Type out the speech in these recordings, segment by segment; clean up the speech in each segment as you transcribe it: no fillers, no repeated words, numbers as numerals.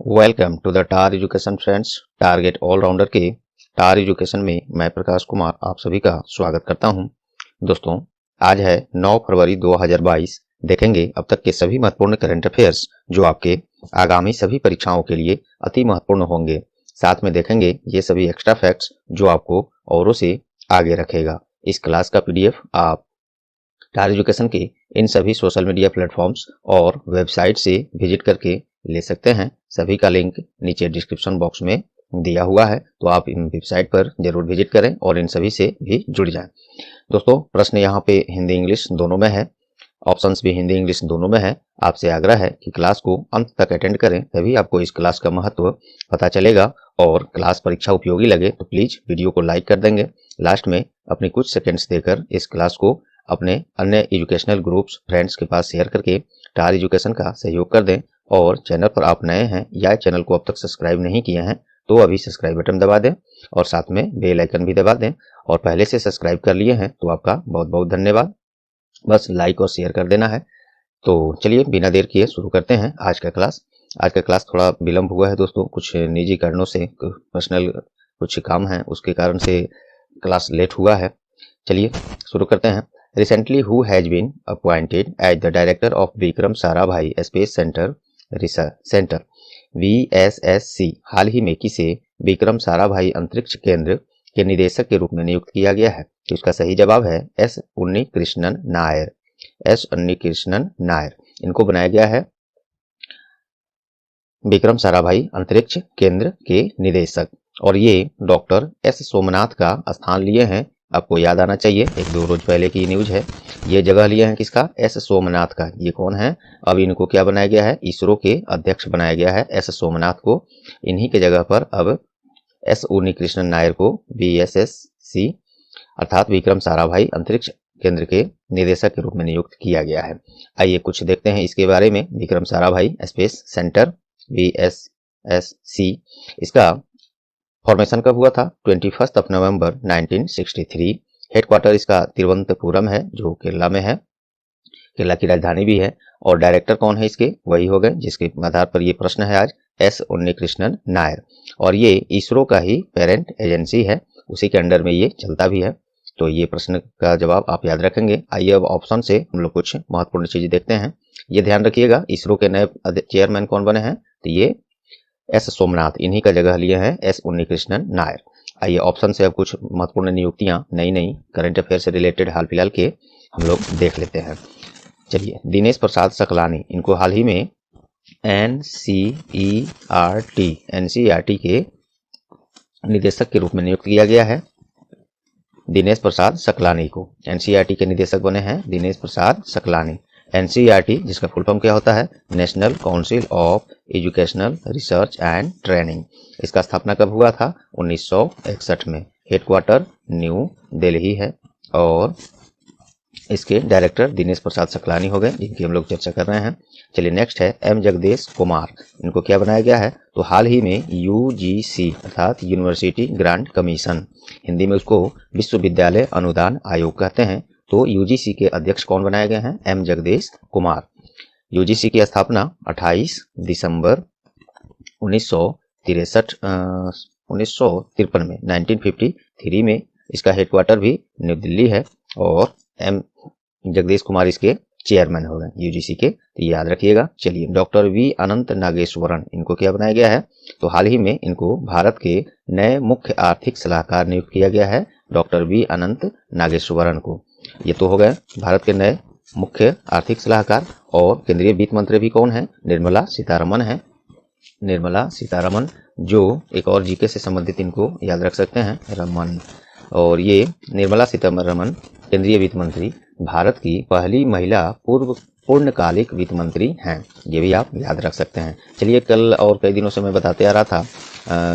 Welcome to the Tar education friends. Target all rounder के Tar education में मैं प्रकाश कुमार आप सभी का स्वागत करता हूं। दोस्तों, आज है 9 फरवरी 2022। देखेंगे अब तक के सभी महत्वपूर्ण करंट अफेयर्स जो आपके आगामी सभी परीक्षाओं के लिए अति महत्वपूर्ण होंगे। साथ में देखेंगे ये सभी एक्स्ट्रा फैक्ट्स जो आपको औरों से आगे रखेगा। इस क्लास का PDF आप टार एजुकेशन के इन सभी सोशल मीडिया प्लेटफॉर्म्स और वेबसाइट से विजिट करके ले सकते हैं। सभी का लिंक नीचे डिस्क्रिप्शन बॉक्स में दिया हुआ है, तो आप इन वेबसाइट पर जरूर विजिट करें और इन सभी से भी जुड़ जाएं। दोस्तों, प्रश्न यहाँ पे हिंदी इंग्लिश दोनों में है, ऑप्शंस भी हिंदी इंग्लिश दोनों में है। आपसे आग्रह है कि क्लास को अंत तक अटेंड करें, तभी आपको इस क्लास का महत्व पता चलेगा और क्लास परीक्षा उपयोगी लगे तो प्लीज वीडियो को लाइक कर देंगे। लास्ट में अपनी कुछ सेकेंड्स देकर इस क्लास को अपने अन्य एजुकेशनल ग्रुप्स फ्रेंड्स के पास शेयर करके टार एजुकेशन का सहयोग कर दें। और चैनल पर आप नए हैं या चैनल को अब तक सब्सक्राइब नहीं किए हैं तो अभी सब्सक्राइब बटन दबा दें और साथ में बेल आइकन भी दबा दें। और पहले से सब्सक्राइब कर लिए हैं तो आपका बहुत बहुत धन्यवाद। बस लाइक और शेयर कर देना है। तो चलिए बिना देर किए शुरू करते हैं आज का क्लास। आज का क्लास थोड़ा विलंब हुआ है दोस्तों, कुछ निजी कारणों से, पर्सनल कुछ काम है उसके कारण से क्लास लेट हुआ है। चलिए शुरू करते हैं। Recently, who has been appointed as the director of Vikram Sarabhai Space Center Research Center VSSC? हाल ही में किसे विक्रम साराभाई अंतरिक्ष केंद्र के निदेशक के रूप में नियुक्त किया गया है? तो इसका सही जवाब है S. उन्नीकृष्णन नायर। S. उन्नीकृष्णन नायर इनको बनाया गया है विक्रम साराभाई अंतरिक्ष केंद्र के निदेशक। और ये डॉक्टर S. सोमनाथ का स्थान लिए हैं। आपको याद आना चाहिए, 1-2 रोज पहले की न्यूज है। ये जगह लिए हैं किसका? S. सोमनाथ का। ये कौन है? अब इनको क्या बनाया गया है? इसरो के अध्यक्ष बनाया गया है S. सोमनाथ को। इन्हीं के जगह पर अब S. उन्नीकृष्णन नायर को VSSC अर्थात विक्रम साराभाई अंतरिक्ष केंद्र के निदेशक के रूप में नियुक्त किया गया है। आइए कुछ देखते हैं इसके बारे में। Vikram Sarabhai space centre VSSC, इसका फॉर्मेशन कब हुआ था? 21 नवंबर 1963। हेडक्वार्टर इसका तिरुवनंतपुरम है जो केरला में है, केरला की राजधानी भी है। और डायरेक्टर कौन है इसके? वही हो गए जिसके आधार पर ये प्रश्न है आज, S. उन्नीकृष्णन नायर। और ये इसरो का ही पेरेंट एजेंसी है, उसी के अंडर में ये चलता भी है। तो ये प्रश्न का जवाब आप याद रखेंगे। आइए अब ऑप्शन से हम लोग कुछ महत्वपूर्ण चीजें देखते हैं। ये ध्यान रखिएगा, इसरो के नए चेयरमैन कौन बने हैं? तो ये S. सोमनाथ, इन्हीं का जगह लिए हैं S. उन्नीकृष्णन नायर। आइए ऑप्शन से अब कुछ महत्वपूर्ण नियुक्तियां नई करंट अफेयर से रिलेटेड हाल फिलहाल के हम लोग देख लेते हैं। चलिए, दिनेश प्रसाद सकलानी, इनको हाल ही में NCERT के निदेशक के रूप में नियुक्त किया गया है। दिनेश प्रसाद सकलानी को NCERT के निदेशक बने हैं दिनेश प्रसाद सकलानी। NCERT जिसका फुल फॉर्म क्या होता है? National council of educational research and training. इसका स्थापना कब हुआ था? 1961 में। हेडक्वार्टर न्यू दिल्ली है और इसके डायरेक्टर दिनेश प्रसाद सकलानी हो गए, जिनकी हम लोग चर्चा कर रहे हैं। चलिए नेक्स्ट है M. जगदेश कुमार, इनको क्या बनाया गया है? तो हाल ही में UGC अर्थात यूनिवर्सिटी ग्रांट कमीशन, हिंदी में उसको विश्वविद्यालय अनुदान आयोग कहते हैं। तो UGC के अध्यक्ष कौन बनाए गए हैं? M. जगदेश कुमार। UGC की स्थापना 28 दिसंबर 1953 में 1953 में। इसका हेडक्वार्टर भी न्यू दिल्ली है और M. जगदेश कुमार इसके चेयरमैन हो गए UGC के, तो याद रखिएगा। चलिए, डॉक्टर V. अनंत नागेश्वरन, इनको क्या बनाया गया है? तो हाल ही में इनको भारत के नए मुख्य आर्थिक सलाहकार नियुक्त किया गया है, डॉक्टर V. अनंत नागेश्वरन को। ये तो हो गए भारत के नए मुख्य आर्थिक सलाहकार। और केंद्रीय वित्त मंत्री भी कौन है? निर्मला सीतारमन है। निर्मला सीतारमन, जो एक और जीके से संबंधित इनको याद रख सकते हैं, रमन। और ये निर्मला सीतारमन केंद्रीय वित्त मंत्री, भारत की पहली महिला पूर्णकालिक वित्त मंत्री हैं। ये भी आप याद रख सकते हैं। चलिए, कल और कई दिनों से मैं बताते आ रहा था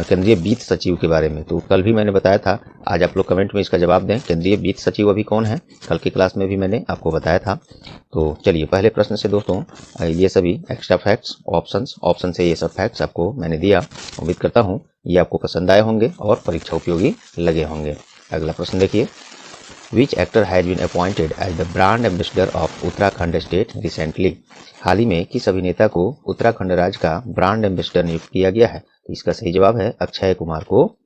केंद्रीय वित्त सचिव के बारे में, तो कल भी मैंने बताया था। आज आप लोग कमेंट में इसका जवाब दें, केंद्रीय वित्त सचिव अभी कौन है? कल की क्लास में भी मैंने आपको बताया था। तो चलिए पहले प्रश्न से दोस्तों, ये सभी एक्स्ट्रा फैक्ट्स, ऑप्शन से ये सब फैक्ट्स आपको मैंने दिया। उम्मीद करता हूँ ये आपको पसंद आए होंगे और परीक्षा उपयोगी लगे होंगे। अगला प्रश्न देखिए, which actor has been appointed as the brand ambassador of Uttarakhand state recently. हाल ही में किस अभिनेता को उत्तराखंड राज्य का ब्रांड एम्बेसडर नियुक्त किया गया है? तो इसका सही जवाब है अक्षय कुमार को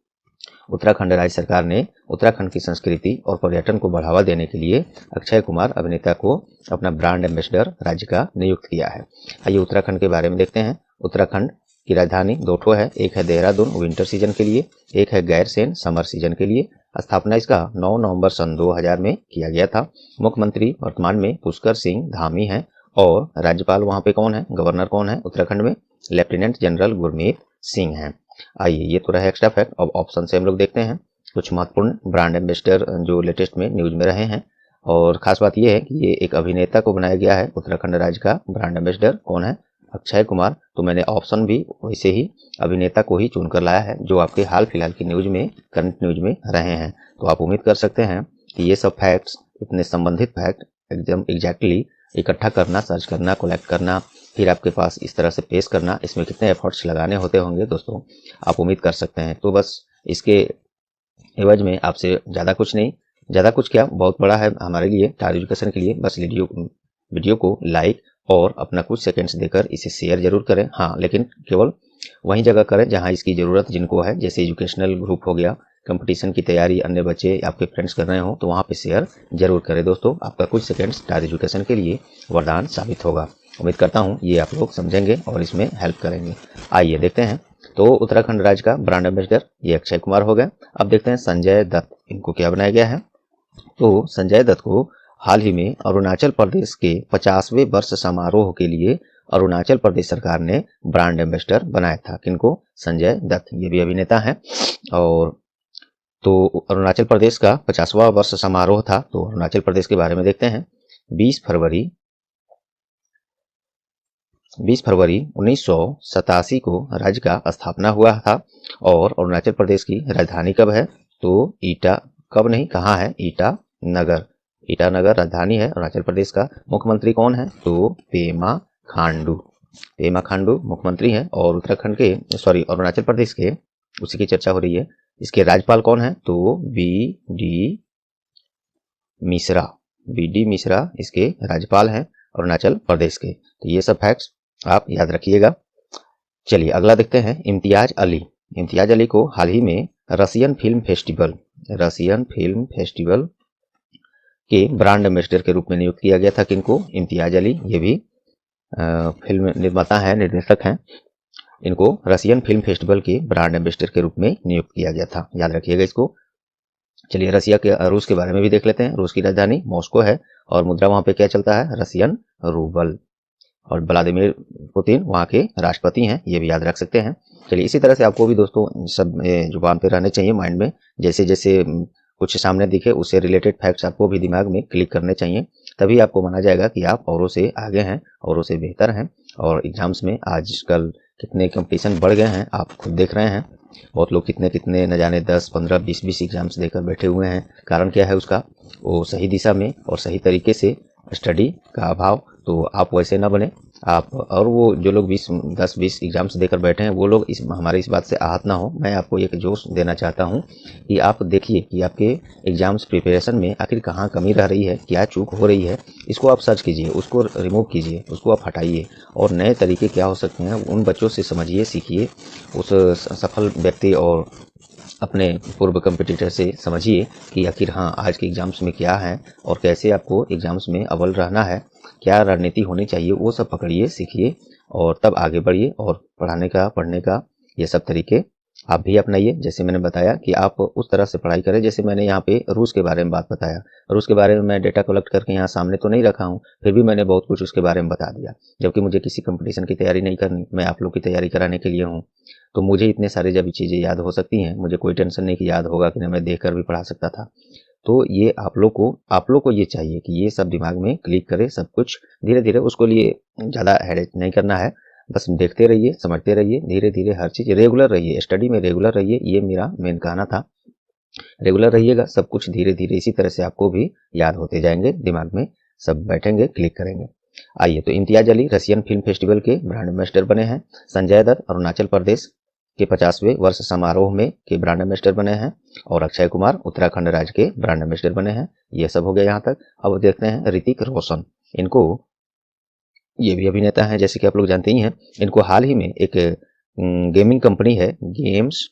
उत्तराखंड राज्य सरकार ने उत्तराखंड की संस्कृति और पर्यटन को बढ़ावा देने के लिए अक्षय कुमार अभिनेता को अपना ब्रांड एम्बेसडर राज्य का नियुक्त किया है। आइए उत्तराखंड के बारे में देखते हैं। उत्तराखंड की राजधानी दो ठो है, एक है देहरादून विंटर सीजन के लिए, एक है गैरसैंण समर सीजन के लिए। स्थापना इसका 9 नवंबर सन 2000 में किया गया था। मुख्यमंत्री वर्तमान में पुष्कर सिंह धामी हैं और राज्यपाल वहां पे कौन है, गवर्नर कौन है उत्तराखंड में? लेफ्टिनेंट जनरल गुरमीत सिंह हैं। आइए ये तो रहा एक्स्ट्रा फैक्ट। अब ऑप्शन से हम लोग देखते हैं कुछ महत्वपूर्ण ब्रांड एम्बेसडर जो लेटेस्ट में न्यूज में रहे हैं। और खास बात यह है कि ये एक अभिनेता को बनाया गया है उत्तराखंड राज्य का ब्रांड एम्बेसडर, कौन है? अक्षय कुमार। तो मैंने ऑप्शन भी वैसे ही अभिनेता को ही चुनकर लाया है जो आपके हाल फिलहाल की न्यूज में, करंट न्यूज में रहे हैं। तो आप उम्मीद कर सकते हैं कि ये सब फैक्ट्स, इतने संबंधित फैक्ट एकदम एग्जैक्टली इकट्ठा करना, सर्च करना, कलेक्ट करना, फिर आपके पास इस तरह से पेश करना, इसमें कितने एफर्ट्स लगाने होते होंगे दोस्तों, आप उम्मीद कर सकते हैं। तो बस इसके एवज में आपसे ज़्यादा कुछ नहीं, ज़्यादा कुछ क्या, बहुत बड़ा है हमारे लिए, स्टार एजुकेशन के लिए। बस वीडियो को लाइक और अपना कुछ सेकंड्स देकर इसे शेयर जरूर करें। हाँ, लेकिन केवल वही जगह करें जहाँ इसकी ज़रूरत जिनको है, जैसे एजुकेशनल ग्रुप हो गया, कंपटीशन की तैयारी अन्य बच्चे आपके फ्रेंड्स कर रहे हो, तो वहाँ पे शेयर जरूर करें दोस्तों। आपका कुछ सेकंड्स स्टार एजुकेशन के लिए वरदान साबित होगा। उम्मीद करता हूँ ये आप लोग समझेंगे और इसमें हेल्प करेंगे। आइए देखते हैं। तो उत्तराखंड राज्य का ब्रांड एम्बेसडर ये अक्षय कुमार हो गया। अब देखते हैं संजय दत्त, इनको क्या बनाया गया है? तो संजय दत्त को हाल ही में अरुणाचल प्रदेश के 50वें वर्ष समारोह के लिए अरुणाचल प्रदेश सरकार ने ब्रांड एम्बेसडर बनाया था। किनको? संजय दत्त, ये भी अभिनेता हैं। और तो अरुणाचल प्रदेश का 50वां वर्ष समारोह था। तो अरुणाचल प्रदेश के बारे में देखते हैं। 20 फरवरी 1987 को राज्य का स्थापना हुआ था। और अरुणाचल प्रदेश की राजधानी कब है? तो कब नहीं, कहाँ है? ईटानगर। ईटानगर राजधानी है अरुणाचल प्रदेश का। मुख्यमंत्री कौन है? तो पेमा खांडू मुख्यमंत्री हैं। और अरुणाचल प्रदेश के, उसी की चर्चा हो रही है। इसके राज्यपाल कौन है? तो बी डी मिश्रा इसके राज्यपाल हैं अरुणाचल प्रदेश के। तो ये सब फैक्ट्स आप याद रखिएगा। चलिए अगला देखते हैं। इम्तियाज अली को हाल ही में रशियन फिल्म फेस्टिवल के ब्रांड एम्बेसडर के रूप में नियुक्त किया गया था। किनको? इम्तियाज अली, ये भी फिल्म निर्माता है, निर्देशक हैं। इनको रशियन फिल्म फेस्टिवल के ब्रांड एम्बेसडर के रूप में नियुक्त किया गया था, याद रखिएगा इसको। चलिए रूस के बारे में भी देख लेते हैं। रूस की राजधानी मॉस्को है और मुद्रा वहां पे क्या चलता है? Russian rouble. और व्लादिमीर पुतिन वहाँ के राष्ट्रपति हैं, ये भी याद रख सकते हैं। चलिए इसी तरह से आपको भी दोस्तों सब जुबान पे रहने चाहिए, माइंड में। जैसे जैसे कुछ सामने दिखे उससे रिलेटेड फैक्ट्स आपको भी दिमाग में क्लिक करने चाहिए, तभी आपको माना जाएगा कि आप औरों से आगे हैं, औरों से बेहतर हैं। और एग्जाम्स में आजकल कितने कंपटीशन बढ़ गए हैं, आप खुद देख रहे हैं। बहुत लोग कितने न जाने 10, 15, 20 एग्जाम्स देकर बैठे हुए हैं। कारण क्या है उसका? वो सही दिशा में और सही तरीके से स्टडी का अभाव। तो आप वैसे ना बने आप। और वो जो लोग 10-20 एग्जाम्स देकर बैठे हैं, वो लोग हमारे इस बात से आहत ना हो। मैं आपको एक जोश देना चाहता हूं कि आप देखिए कि आपके एग्जाम्स प्रिपरेशन में आखिर कहाँ कमी रह रही है, क्या चूक हो रही है। इसको आप सर्च कीजिए, उसको रिमूव कीजिए, उसको आप हटाइए और नए तरीके क्या हो सकते हैं उन बच्चों से समझिए, सीखिए। उस सफल व्यक्ति और अपने पूर्व कंपटीटर से समझिए कि आखिर हाँ आज के एग्जाम्स में क्या है और कैसे आपको एग्जाम्स में अव्वल रहना है, क्या रणनीति होनी चाहिए, वो सब पकड़िए, सीखिए और तब आगे बढ़िए। और पढ़ने का ये सब तरीके आप भी अपनाइए। जैसे मैंने बताया कि आप उस तरह से पढ़ाई करें, जैसे मैंने यहाँ पे रूस के बारे में बात बताया। रूस के बारे में मैं डेटा कलेक्ट करके यहाँ सामने तो नहीं रखा हूँ, फिर भी मैंने बहुत कुछ उसके बारे में बता दिया। जबकि मुझे किसी कंपटीशन की तैयारी नहीं करनी, मैं आप लोग की तैयारी कराने के लिए हूँ। तो मुझे इतने सारे जब चीज़ें याद हो सकती हैं, मुझे कोई टेंशन नहीं कि याद होगा कि नहीं, मैं देख कर भी पढ़ा सकता था। तो ये आप लोग को ये चाहिए कि ये सब दिमाग में क्लिक करे, सब कुछ धीरे धीरे। उसको लिए ज़्यादा हेडेक नहीं करना है, बस देखते रहिए, समझते रहिए, धीरे धीरे हर चीज़ रेगुलर रहिए, स्टडी में रेगुलर रहिए। ये मेरा मेन कहना था, रेगुलर रहिएगा, सब कुछ धीरे धीरे इसी तरह से आपको भी याद होते जाएंगे, दिमाग में सब बैठेंगे, क्लिक करेंगे। आइए, तो Imtiaz Ali Russian film festival के ब्रांड एम्बेसडर बने हैं। संजय दत्त अरुणाचल प्रदेश के 50वें वर्ष समारोह में के ब्रांड एम्बेसडर बने हैं और अक्षय कुमार उत्तराखंड राज्य के ब्रांड एम्बेसडर बने हैं। ये सब हो गया यहाँ तक। अब देखते हैं ऋतिक रोशन, इनको, ये भी अभिनेता हैं जैसे कि आप लोग जानते ही हैं। इनको हाल ही में एक गेमिंग कंपनी है गेम्स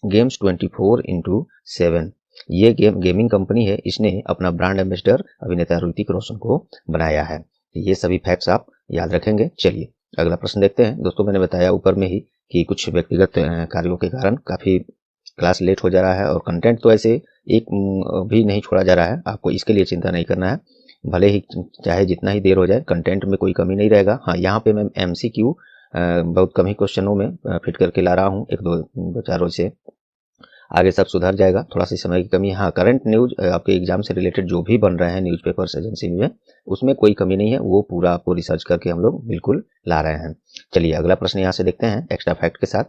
24x7, ये गेमिंग कंपनी है, इसने अपना ब्रांड एम्बेसडर अभिनेता ऋतिक रोशन को बनाया है। ये सभी फैक्ट्स आप याद रखेंगे। चलिए अगला प्रश्न देखते हैं। दोस्तों मैंने बताया ऊपर में ही कि कुछ व्यक्तिगत कार्यों के कारण काफ़ी क्लास लेट हो जा रहा है और कंटेंट तो ऐसे एक भी नहीं छोड़ा जा रहा है। आपको इसके लिए चिंता नहीं करना है, भले ही चाहे जितना ही देर हो जाए कंटेंट में कोई कमी नहीं रहेगा। हाँ, यहाँ पे मैं MCQ बहुत कम ही क्वेश्चनों में फिट करके ला रहा हूँ, एक दो चार रोज से आगे सब सुधर जाएगा, थोड़ा सी समय की कमी है। हाँ, करंट न्यूज आपके एग्जाम से रिलेटेड जो भी बन रहे हैं न्यूज़पेपर्स एजेंसी में, उसमें कोई कमी नहीं है, वो पूरा आपको रिसर्च करके हम लोग बिल्कुल ला रहे हैं। चलिए अगला प्रश्न यहाँ से देखते हैं एक्स्ट्रा फैक्ट के साथ।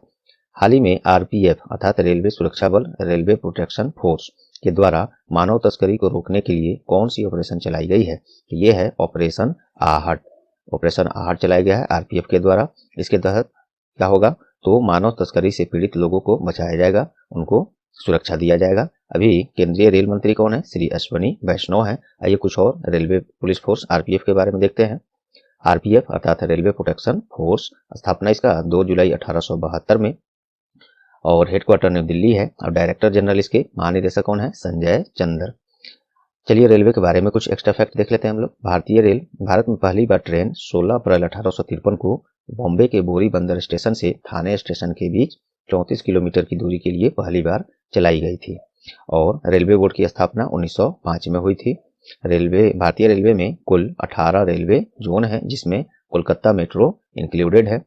हाल ही में RPF अर्थात रेलवे सुरक्षा बल, रेलवे प्रोटेक्शन फोर्स के द्वारा मानव तस्करी को रोकने के लिए कौन सी ऑपरेशन चलाई गई है? ये है ऑपरेशन आहट। ऑपरेशन आहट चलाया गया है RPF के द्वारा। इसके तहत क्या होगा, तो मानव तस्करी से पीड़ित लोगों को बचाया जाएगा, उनको सुरक्षा दिया जाएगा। अभी केंद्रीय रेल मंत्री कौन है? श्री अश्वनी वैष्णव है। आइए कुछ और रेलवे पुलिस फोर्स RPF के बारे में देखते हैं। RPF अर्थात रेलवे प्रोटेक्शन फोर्स, स्थापना इसका 2 जुलाई 1872 में और हेडक्वार्टर न्यू दिल्ली है और डायरेक्टर जनरल इसके महानिदेशक कौन है? संजय चंद्र। चलिए रेलवे के बारे में कुछ एक्स्ट्रा फैक्ट देख लेते हैं हम लोग। भारतीय रेल भारत में पहली बार ट्रेन 16 अप्रैल 1853 को बॉम्बे के बोरी बंदर स्टेशन से थाने स्टेशन के बीच 34 किलोमीटर की दूरी के लिए पहली बार चलाई गई थी। और रेलवे बोर्ड की स्थापना 1905 में हुई थी। भारतीय रेलवे में कुल 18 रेलवे जोन है, जिसमें कोलकाता मेट्रो इंक्लूडेड है।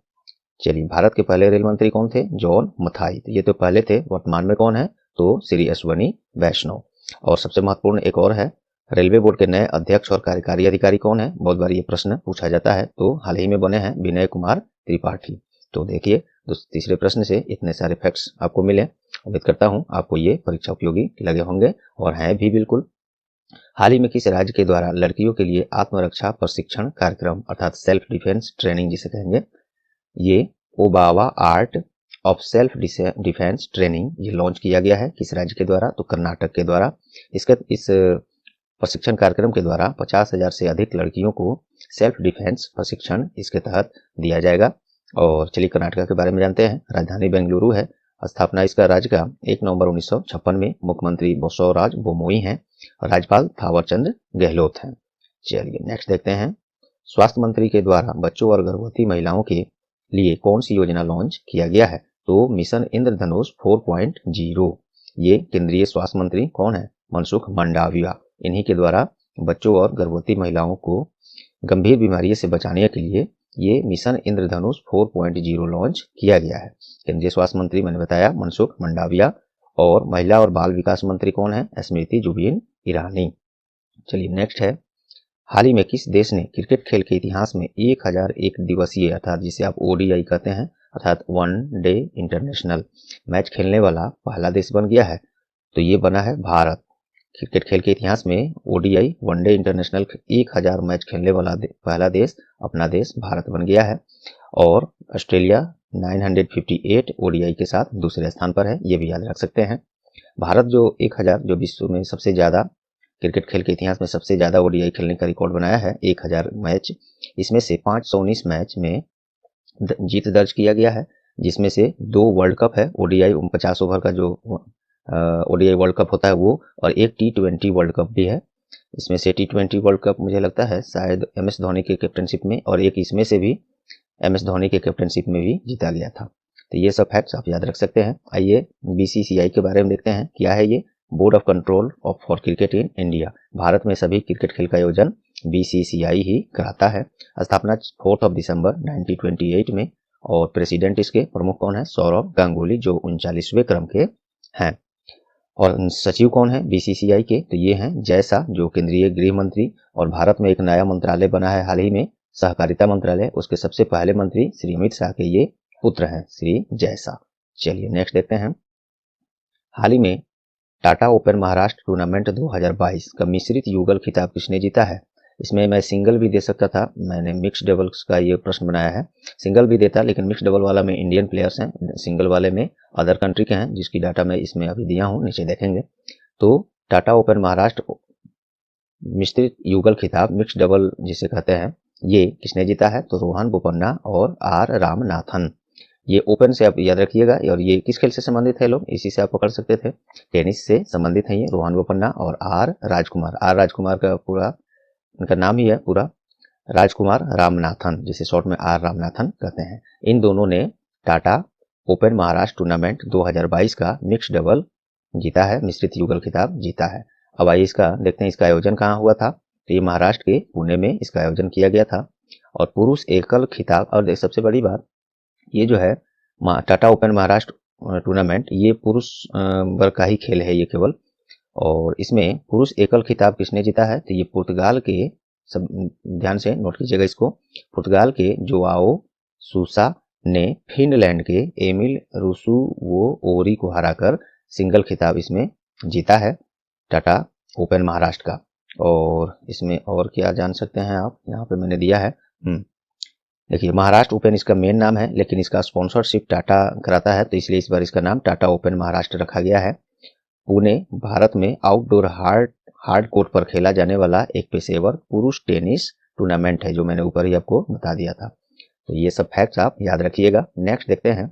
चलिए भारत के पहले रेल मंत्री कौन थे? जॉन मथाई। ये तो पहले थे, वर्तमान में कौन है? तो श्री अश्वनी वैष्णव। और सबसे महत्वपूर्ण एक और है, रेलवे बोर्ड के नए अध्यक्ष और कार्यकारी अधिकारी कौन है? बहुत बार ये प्रश्न पूछा जाता है, तो हाल ही में बने हैं विनय कुमार त्रिपाठी। तो देखिए तीसरे प्रश्न से इतने सारे फैक्ट्स आपको मिले। उम्मीद करता हूँ आपको ये परीक्षा उपयोगी लगे होंगे और हैं भी बिल्कुल। हाल ही में किस राज्य के द्वारा लड़कियों के लिए आत्मरक्षा प्रशिक्षण कार्यक्रम अर्थात सेल्फ डिफेंस ट्रेनिंग जिसे कहेंगे, ये Obavva art of self defence training ये लॉन्च किया गया है? किस राज्य के द्वारा? तो कर्नाटक के द्वारा। इस प्रशिक्षण कार्यक्रम के द्वारा 50,000 से अधिक लड़कियों को सेल्फ डिफेंस प्रशिक्षण इसके तहत दिया जाएगा। और चलिए कर्नाटक के बारे में जानते हैं। राजधानी बेंगलुरु है। स्थापना इसका राज्य का 1 नवंबर 1956 में। मुख्यमंत्री बसवराज बोमोई हैं और राज्यपाल थावरचंद गहलोत हैं। चलिए नेक्स्ट देखते हैं। स्वास्थ्य मंत्री के द्वारा बच्चों और गर्भवती महिलाओं के लिए कौन सी योजना लॉन्च किया गया है? तो मिशन इंद्रधनुष 4.0। ये केंद्रीय स्वास्थ्य मंत्री कौन है? मनसुख मंडाविया। इन्हीं के द्वारा बच्चों और गर्भवती महिलाओं को गंभीर बीमारियों से बचाने के लिए ये मिशन इंद्रधनुष 4.0 लॉन्च किया गया है। केंद्रीय स्वास्थ्य मंत्री मैंने बताया मनसुख मंडाविया और महिला और बाल विकास मंत्री कौन है? स्मृति जुबिन ईरानी। चलिए नेक्स्ट है। हाल ही में किस देश ने क्रिकेट खेल के इतिहास में 1001 दिवसीय अर्थात जिसे आप ODI कहते हैं अर्थात 1 डे इंटरनेशनल मैच खेलने वाला पहला देश बन गया है? तो ये बना है भारत। क्रिकेट खेल के इतिहास में ODI 1 डे इंटरनेशनल 1000 मैच खेलने वाला पहला देश अपना देश भारत बन गया है। और ऑस्ट्रेलिया 958 ODI के साथ दूसरे स्थान पर है, ये भी याद रख सकते हैं। भारत जो 1000 जो विश्व में सबसे ज़्यादा क्रिकेट खेल के इतिहास में सबसे ज़्यादा ODI खेलने का रिकॉर्ड बनाया है 1000 मैच, इसमें से 519 मैच में जीत दर्ज किया गया है, जिसमें से 2 वर्ल्ड कप है। ODI 50 ओवर का जो ODI वर्ल्ड कप होता है वो, और एक T20 वर्ल्ड कप भी है। इसमें से T20 वर्ल्ड कप मुझे लगता है शायद MS धोनी के कैप्टनशिप में, और एक इसमें से भी MS धोनी के कैप्टनशिप में भी जीता गया था। तो ये सब फैक्ट्स आप याद रख सकते हैं। आइए BCCI के बारे में देखते हैं। क्या है ये? Board of control for cricket in India. Bharat में सभी क्रिकेट खेल का आयोजन BCCI ही कराता है। स्थापना 4 दिसंबर 1928 में और प्रेसिडेंट इसके प्रमुख कौन है? सौरव गांगुली, जो 39वें क्रम के हैं। और सचिव कौन है BCCI के? तो ये हैं जय शाह, जो केंद्रीय गृह मंत्री। और भारत में एक नया मंत्रालय बना है हाल ही में, सहकारिता मंत्रालय। उसके सबसे पहले मंत्री श्री अमित शाह के ये पुत्र हैं, श्री जय शाह। चलिए नेक्स्ट देखते हैं। हाल ही में टाटा ओपन महाराष्ट्र टूर्नामेंट 2022 का मिश्रित युगल खिताब किसने जीता है? इसमें मैं सिंगल भी दे सकता था, मैंने मिक्स डबल्स का ये प्रश्न बनाया है। सिंगल भी देता लेकिन मिक्स डबल वाला में इंडियन प्लेयर्स हैं, सिंगल वाले में अदर कंट्री के हैं, जिसकी डाटा मैं इसमें अभी दिया हूँ, नीचे देखेंगे। तो टाटा ओपन महाराष्ट्र मिश्रित युगल खिताब मिक्स डबल जिसे कहते हैं, ये किसने जीता है? तो रोहन बोपन्ना और आर रामनाथन। ये ओपन से आप याद रखिएगा। और ये किस खेल से संबंधित है लोग, इसी से आप पकड़ सकते थे, टेनिस से संबंधित है ये, रोहन बोपन्ना और आर राजकुमार। आर राजकुमार का पूरा उनका नाम ही है पूरा राजकुमार रामनाथन, जिसे शॉर्ट में आर रामनाथन कहते हैं। इन दोनों ने टाटा ओपन महाराष्ट्र टूर्नामेंट 2022 का मिक्स डबल जीता है, मिश्रित युगल खिताब जीता है। अब आइए इसका देखते हैं, इसका आयोजन कहाँ हुआ था। तो ये महाराष्ट्र के पुणे में इसका आयोजन किया गया था। और पुरुष एकल खिताब, और सबसे बड़ी बात ये जो है टाटा ओपन महाराष्ट्र टूर्नामेंट, ये पुरुष वर्ग का ही खेल है ये केवल। और इसमें पुरुष एकल खिताब किसने जीता है? तो ये पुर्तगाल के, सब ध्यान से नोट कीजिएगा इसको, पुर्तगाल के जोआओ सूसा ने फिनलैंड के एमिल रुसुवोओरी को हराकर सिंगल खिताब इसमें जीता है टाटा ओपन महाराष्ट्र का। और इसमें और क्या जान सकते हैं आप, यहाँ पे मैंने दिया है, देखिए महाराष्ट्र ओपन इसका मेन नाम है, लेकिन इसका स्पॉन्सरशिप टाटा कराता है, तो इसलिए इस बार इसका नाम टाटा ओपन महाराष्ट्र रखा गया है। पुणे भारत में आउटडोर हार्ड कोर्ट पर खेला जाने वाला एक पेशेवर पुरुष टेनिस टूर्नामेंट है, जो मैंने ऊपर ही आपको बता दिया था। तो ये सब फैक्ट्स आप याद रखिएगा। नेक्स्ट देखते हैं,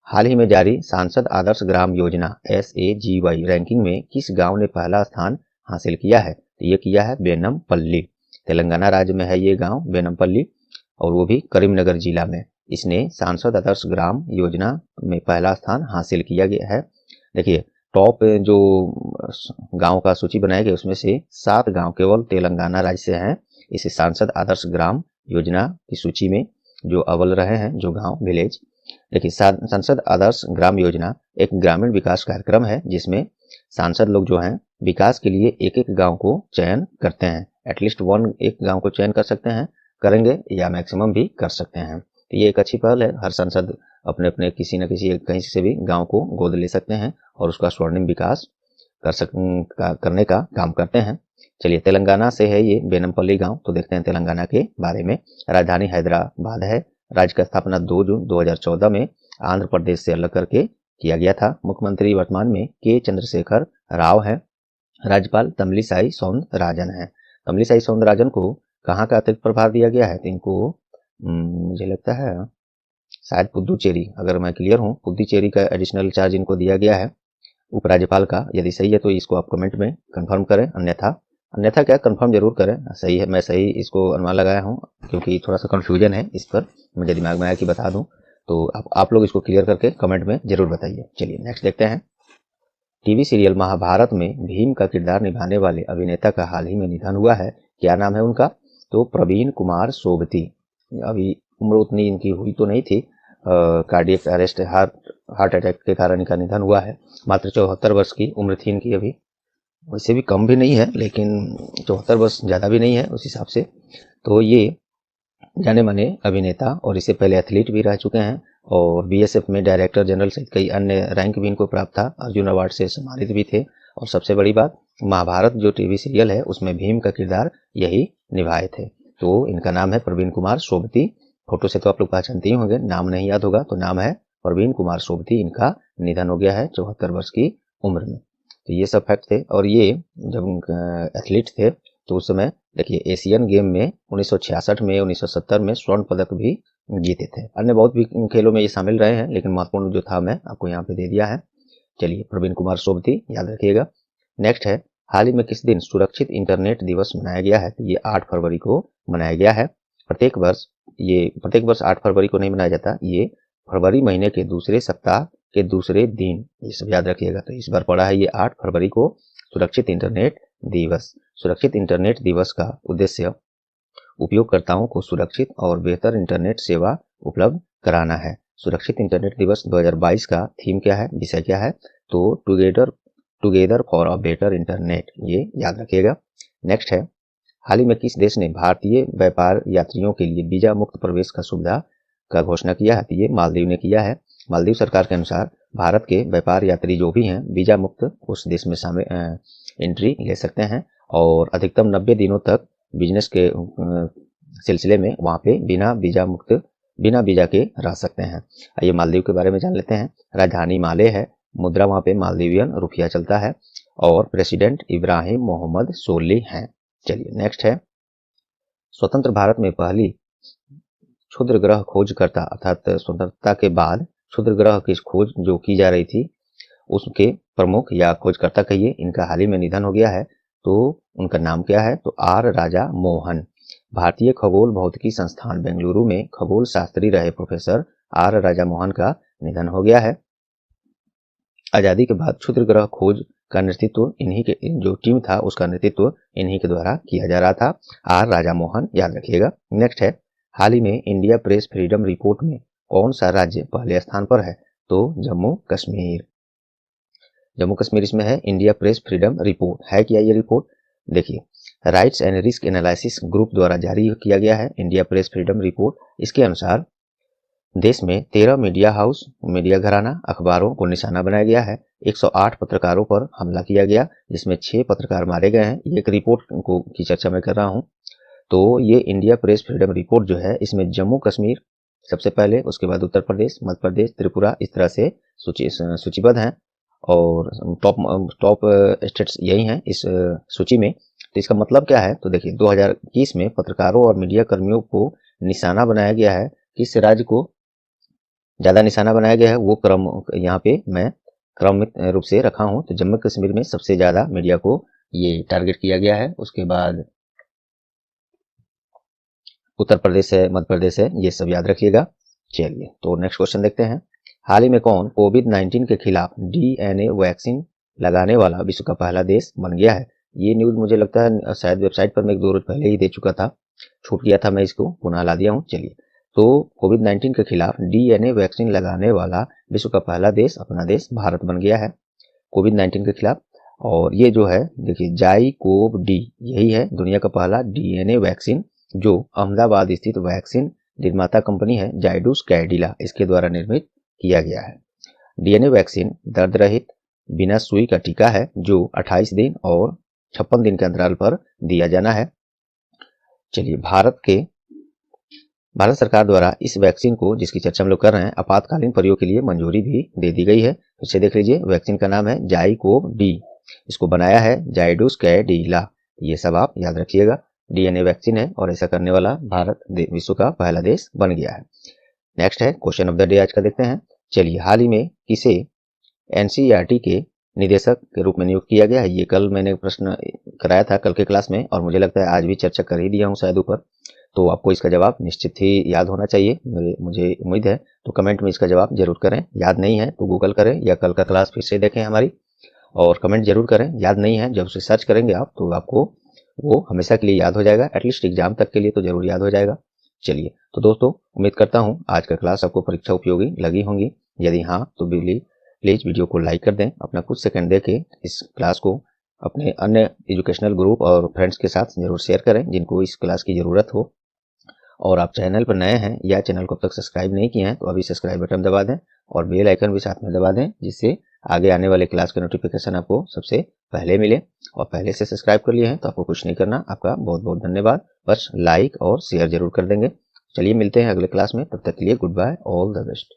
हाल ही में जारी सांसद आदर्श ग्राम योजना SAGY रैंकिंग में किस गांव ने पहला स्थान हासिल किया है? तो ये किया है बेनमपल्ली, तेलंगाना राज्य में है ये गांव बेनमपल्ली, और वो भी करीमनगर जिला में। इसने सांसद आदर्श ग्राम योजना में पहला स्थान हासिल किया गया है। देखिए टॉप जो गांव का सूची बनाई गई उसमें से 7 गांव केवल तेलंगाना राज्य से हैं इस सांसद आदर्श ग्राम योजना की सूची में, जो अव्वल रहे हैं जो गांव विलेज। देखिए सांसद आदर्श ग्राम योजना एक ग्रामीण विकास कार्यक्रम है, जिसमें सांसद लोग जो हैं विकास के लिए एक एक गांव को चयन करते हैं, एटलीस्ट एक गांव को चयन कर सकते हैं, करेंगे या मैक्सिमम भी कर सकते हैं। तो ये एक अच्छी पहल है, हर सांसद अपने अपने किसी न किसी कहीं से भी गांव को गोद ले सकते हैं और उसका स्वर्णिम विकास करने का काम करते हैं। चलिए तेलंगाना से है ये बेनमपल्ली गांव, तो देखते हैं तेलंगाना के बारे में। राजधानी हैदराबाद है। राज्य का स्थापना 2 जून 2014 में आंध्र प्रदेश से अलग करके किया गया था। मुख्यमंत्री वर्तमान में के चंद्रशेखर राव है। राज्यपाल तमिलिसाई सौंदरराजन है। तमिलिसाई सौंदरराजन को कहाँ का अतिरिक्त प्रभार दिया गया है? तो इनको मुझे लगता है शायद पुदुचेरी, अगर मैं क्लियर हूँ, पुदुचेरी का एडिशनल चार्ज इनको दिया गया है उपराज्यपाल का। यदि सही है तो इसको आप कमेंट में कंफर्म करें, अन्यथा क्या कंफर्म जरूर करें। सही है, मैं सही इसको अनुमान लगाया हूँ, क्योंकि थोड़ा सा कंफ्यूजन है इस पर, मुझे दिमाग में आया कि बता दूं, तो आप लोग इसको क्लियर करके कमेंट में जरूर बताइए। चलिए नेक्स्ट देखते हैं, टीवी सीरियल महाभारत में भीम का किरदार निभाने वाले अभिनेता का हाल ही में निधन हुआ है। क्या नाम है उनका? तो प्रवीण कुमार सोबती। अभी उम्र उतनी इनकी हुई तो नहीं थी, कार्डियक अरेस्ट हार्ट अटैक के कारण इनका निधन हुआ है। मात्र 74 वर्ष की उम्र थी इनकी। अभी वैसे भी कम भी नहीं है, लेकिन 74 वर्ष ज़्यादा भी नहीं है उस हिसाब से। तो ये जाने माने अभिनेता और इससे पहले एथलीट भी रह चुके हैं, और BSF में डायरेक्टर जनरल सहित कई अन्य रैंक भी इनको प्राप्त था। अर्जुन अवार्ड से सम्मानित भी थे। और सबसे बड़ी बात, महाभारत जो टीवी सीरियल है उसमें भीम का किरदार यही निभाए थे। तो इनका नाम है प्रवीण कुमार सोबती। फोटो से तो आप लोग पहचानते ही होंगे, नाम नहीं याद होगा तो नाम है प्रवीण कुमार सोबती। इनका निधन हो गया है 74 वर्ष की उम्र में। तो ये सब फैक्ट थे। और ये जब एथलीट थे तो उस समय देखिए एशियन गेम में 1966 में 1970 में स्वर्ण पदक भी जीते थे। अन्य बहुत भी खेलों में ये शामिल रहे हैं, लेकिन महत्वपूर्ण जो था मैं आपको यहाँ पे दे दिया है। चलिए प्रवीण कुमार सोबती याद रखिएगा। नेक्स्ट है, हाल ही में किस दिन सुरक्षित इंटरनेट दिवस मनाया गया है? तो ये 8 फरवरी को मनाया गया है। प्रत्येक वर्ष 8 फरवरी को नहीं मनाया जाता, ये फरवरी महीने के दूसरे सप्ताह के दूसरे दिन, ये सब याद रखिएगा। तो इस बार पड़ा है ये 8 फरवरी को सुरक्षित इंटरनेट दिवस। सुरक्षित इंटरनेट दिवस का उद्देश्य उपयोगकर्ताओं को सुरक्षित और बेहतर इंटरनेट सेवा उपलब्ध कराना है। सुरक्षित इंटरनेट दिवस 2022 का थीम क्या है, विषय क्या है? तो together for a better internet, ये याद रखिएगा। नेक्स्ट है, हाल ही में किस देश ने भारतीय व्यापार यात्रियों के लिए वीजा मुक्त प्रवेश का सुविधा का घोषणा किया है? ये मालदीव ने किया है। मालदीव सरकार के अनुसार भारत के व्यापार यात्री जो भी हैं वीजा मुक्त उस देश में एंट्री ले सकते हैं, और अधिकतम 90 दिनों तक बिजनेस के सिलसिले में वहाँ पे बिना वीजा के रह सकते हैं। आइए मालदीव के बारे में जान लेते हैं। राजधानी माले है, मुद्रा वहाँ पे मालदीवियन रुपया चलता है और प्रेसिडेंट इब्राहिम मोहम्मद सोली हैं। चलिए नेक्स्ट है, स्वतंत्र भारत में पहली क्षुद्र ग्रह खोजकर्ता अर्थात स्वतंत्रता के बाद क्षुद्र ग्रह की खोज जो की जा रही थी उसके प्रमुख या खोजकर्ता कहिए, इनका हाल ही में निधन हो गया है। तो उनका नाम क्या है? तो आर राजा मोहन। भारतीय खगोल भौतिकी संस्थान बेंगलुरु में खगोल शास्त्री रहे प्रोफेसर आर राजा मोहन का निधन हो गया है। आजादी के बाद क्षुद्र ग्रह खोज का नेतृत्व इन्हीं के, जो टीम था उसका नेतृत्व इन्हीं के द्वारा किया जा रहा था। आर राजा मोहन, याद रखिएगा। नेक्स्ट है, हाल ही में इंडिया प्रेस फ्रीडम रिपोर्ट में कौन सा राज्य पहले स्थान पर है? तो जम्मू कश्मीर। जम्मू कश्मीर इसमें है। इंडिया प्रेस फ्रीडम रिपोर्ट है क्या ये रिपोर्ट? देखिए, rights and risk analysis group द्वारा जारी किया गया है इंडिया प्रेस फ्रीडम रिपोर्ट। इसके अनुसार देश में 13 मीडिया हाउस, मीडिया घराना, अखबारों को निशाना बनाया गया है। 108 पत्रकारों पर हमला किया गया, जिसमें 6 पत्रकार मारे गए हैं। ये एक रिपोर्ट की चर्चा मैं कर रहा हूँ। तो ये इंडिया प्रेस फ्रीडम रिपोर्ट जो है, इसमें जम्मू कश्मीर सबसे पहले, उसके बाद उत्तर प्रदेश, मध्य प्रदेश, त्रिपुरा, इस तरह से सूचीबद्ध हैं और टॉप स्टेट्स यही हैं इस सूची में। तो इसका मतलब क्या है? तो देखिए, 2021 में पत्रकारों और मीडिया कर्मियों को निशाना बनाया गया है। किस राज्य को ज़्यादा निशाना बनाया गया है वो क्रम यहाँ पे मैं क्रमित रूप से रखा हूँ। तो जम्मू कश्मीर में सबसे ज़्यादा मीडिया को ये टारगेट किया गया है। उसके बाद उत्तर प्रदेश है, मध्य प्रदेश है, ये सब याद रखिएगा। चलिए, तो नेक्स्ट क्वेश्चन देखते हैं। हाल ही में कौन कोविड-19 के खिलाफ डीएनए वैक्सीन लगाने वाला विश्व का पहला देश बन गया है? ये न्यूज़ मुझे लगता है शायद वेबसाइट पर मैं 1-2 रोज पहले ही दे चुका था, छूट गया था, मैं इसको पुनः ला दिया हूँ। चलिए, तो कोविड-19 के खिलाफ डीएनए वैक्सीन लगाने वाला विश्व का पहला देश अपना देश भारत बन गया है कोविड-19 के खिलाफ। और ये जो है देखिए, जाइकोव-डी यही है दुनिया का पहला डीएनए वैक्सीन, जो अहमदाबाद स्थित वैक्सीन निर्माता कंपनी है जाइडस कैडिला, इसके द्वारा निर्मित किया गया है। डीएनए वैक्सीन दर्द रहित बिना सुई का टीका है जो 28 दिन और 56 दिन के अंतराल पर दिया जाना है। चलिए, भारत सरकार द्वारा इस वैक्सीन को, जिसकी चर्चा हम लोग कर रहे हैं, आपातकालीन प्रयोग के लिए मंजूरी भी दे दी गई है। इसे देख लीजिए, वैक्सीन का नाम है जाइकोव-डी, इसको बनाया है जाइडस कैडिला। ये सब आप याद रखिएगा। डीएनए वैक्सीन है और ऐसा करने वाला भारत विश्व का पहला देश बन गया है। नेक्स्ट है क्वेश्चन ऑफ द डे, आज का देखते हैं। चलिए, हाल ही में किसे एनसीईआरटी के निदेशक के रूप में नियुक्त किया गया है? ये कल मैंने प्रश्न कराया था कल के क्लास में, और मुझे लगता है आज भी चर्चा कर ही दिया हूँ शायद ऊपर। तो आपको इसका जवाब निश्चित ही याद होना चाहिए, मुझे उम्मीद है। तो कमेंट में इसका जवाब जरूर करें। याद नहीं है तो गूगल करें या कल का क्लास फिर से देखें हमारी, और कमेंट जरूर करें। याद नहीं है, जब उसे सर्च करेंगे आप तो आपको वो हमेशा के लिए याद हो जाएगा, एटलीस्ट एग्जाम तक के लिए तो जरूर याद हो जाएगा। चलिए, तो दोस्तों, उम्मीद करता हूँ आज का क्लास आपको परीक्षा उपयोगी लगी होंगी। यदि हाँ तो प्लीज वीडियो को लाइक कर दें। अपना कुछ सेकंड दे के इस क्लास को अपने अन्य एजुकेशनल ग्रुप और फ्रेंड्स के साथ जरूर शेयर करें जिनको इस क्लास की ज़रूरत हो। और आप चैनल पर नए हैं या चैनल को अब तक सब्सक्राइब नहीं किए हैं तो अभी सब्सक्राइब बटन दबा दें और बेल आइकन भी साथ में दबा दें, जिससे आगे आने वाले क्लास का नोटिफिकेशन आपको सबसे पहले मिले। और पहले से सब्सक्राइब कर लिए हैं तो आपको कुछ नहीं करना। आपका बहुत बहुत धन्यवाद। बस लाइक और शेयर जरूर कर देंगे। चलिए, मिलते हैं अगले क्लास में। तब तक के लिए goodbye, all the best.